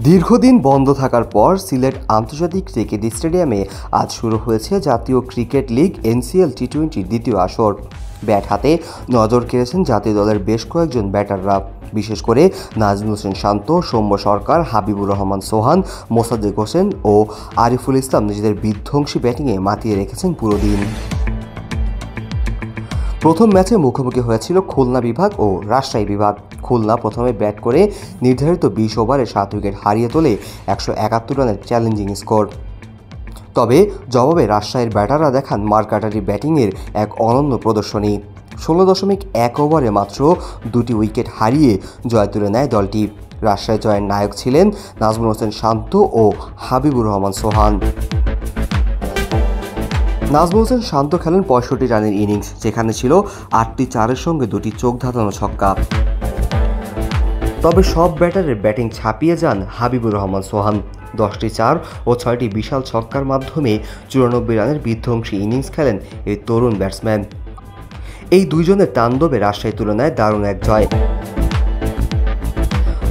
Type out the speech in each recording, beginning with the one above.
দীর্ঘদিন বন্ধ থাকার পর সিলেট আন্তর্জাতিক ক্রিকেট স্টেডিয়ামে আজ শুরু হয়েছে জাতীয় ক্রিকেট লিগ এনসিএল টি-20 দ্বিতীয় আসর। ব্যাট হাতে নজর কেড়েছেন জাতীয় দলের বেশ কয়েকজন ব্যাটাররা, বিশেষ করে নাজমুল হোসেন শান্ত, সৌম্য সরকার, হাবিবুর রহমান সোহান, মোসাদ্দেক হোসেন ও আরিফুল ইসলাম নিজেদের বিধ্বংসী ব্যাটিংয়ে মাতিয়ে রেখেছেন পুরো দিন। প্রথম ম্যাচে মুখোমুখি হয়েছিল খুলনা বিভাগ ও রাজশাহী বিভাগ। খুলনা প্রথমে ব্যাট করে নির্ধারিত 20 ওভারে 7 উইকেট হারিয়ে তোলে 171 রানের চ্যালেঞ্জিং স্কোর। তবে জবাবে রাজশাহীর ব্যাটাররা দেখান মারকাটারি ব্যাটিংয়ের এক অনন্য প্রদর্শনী। 16.1 ওভারে মাত্র 2টি উইকেট হারিয়ে জয় তুলে নেয় দলটি। রাজশাহী জয়ের নায়ক ছিলেন নাজমুল হোসেন শান্ত ও হাবিবুর রহমান সোহান। নাজমুল হোসেন শান্ত খেলেন 65 রানের ইনিংস, যেখানে ছিল 8টি চারের সঙ্গে 2টি চোখ ধাঁধানো ছক্কা। তবে সব ব্যাটারের ব্যাটিং ছাপিয়ে যান হাবিবুর রহমান সোহান। 10টি চার ও 6টি বিশাল ছক্কার মাধ্যমে 94 রানের বিধ্বংসী ইনিংস খেলেন এই তরুণ ব্যাটসম্যান। এই দুইজনের তাণ্ডবে রাজশাহী তুলনায় দারুণ এক জয়।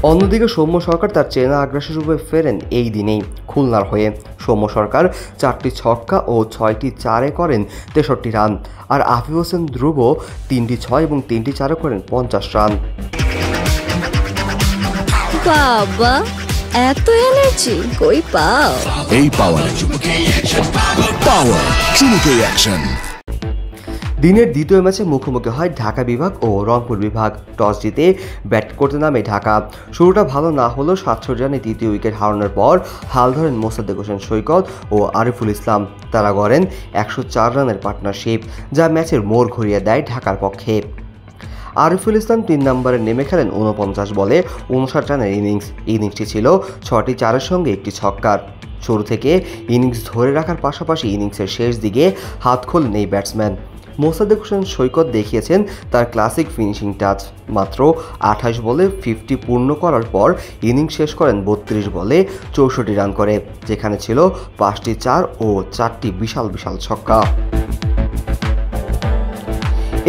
অন্যদিকে সৌম্য সরকার তার চেনা আগ্রাসী রূপে ফেরেন এই দিনেই খুলনার হয়ে। সৌম্য সরকার 4টি ছক্কা ও 6টি চারে করেন 63 রান, আর আফিফ হোসেন ধ্রুব 3টি 6 এবং 3টি চারে করেন 50 রান। বাবা, এত এনার্জি কই পাও? এই পাওয়ার চুমুকে অ্যাকশন। দিনের দ্বিতীয় ম্যাচে মুখোমুখি হয় ঢাকা বিভাগ ও রংপুর বিভাগ। টস জিতে ব্যাট করতে নামে ঢাকা। শুরুটা ভালো না হলেও 67 রানে তৃতীয় উইকেট হারানোর পর হাল ধরেন মোসাদ্দেক হোসেন সৈকত ও আরিফুল ইসলাম। তারা গড়েন 104 রানের পার্টনারশিপ, যা ম্যাচের মোড় ঘুরিয়ে দেয় ঢাকার পক্ষে। আরিফুল ইসলাম 3 নম্বরে নেমে খেলেন 49 বলে 59 রানের ইনিংসটি ছিল 6টি চারের সঙ্গে 1টি ছক্কার। শুরু থেকে ইনিংস ধরে রাখার পাশাপাশি ইনিংসের শেষ দিকে হাত খোলেন এই ব্যাটসম্যান। মোসাদ্দেক হোসেন সৈকত দেখিয়েছেন তার ক্লাসিক ফিনিশিং টাচ। মাত্র 28 বলে 50 পূর্ণ করার পর ইনিংস শেষ করেন 32 বলে 64 রান করে, যেখানে ছিল 5টি চার ও 4টি বিশাল ছক্কা।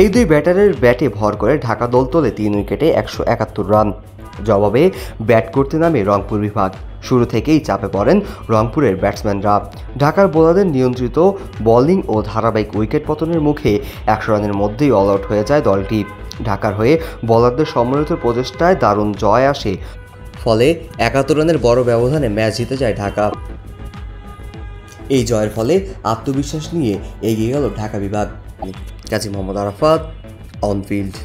এই দুই ব্যাটারের ব্যাটে ভর করে ঢাকা দল তোলে 3 উইকেটে 171 রান। জবাবে ব্যাট করতে নামে রংপুর বিভাগ। শুরু থেকেই চাপে পড়েন রংপুরের ব্যাটসম্যানরা। ঢাকার বোলারদের নিয়ন্ত্রিত বোলিং ও ধারাবাহিক উইকেট পতনের মুখে 100 রানের মধ্যেই অল আউট হয়ে যায় দলটি। ঢাকার হয়ে বোলারদের সম্মিলিত প্রচেষ্টায় দারুণ জয় আসে, ফলে 71 রানের বড় ব্যবধানে ম্যাচ জিতে যায় ঢাকা। এই জয়ের ফলে আত্মবিশ্বাস নিয়ে এগিয়ে গেল ঢাকা বিভাগ। Kazi Mohammad Arafat, on field.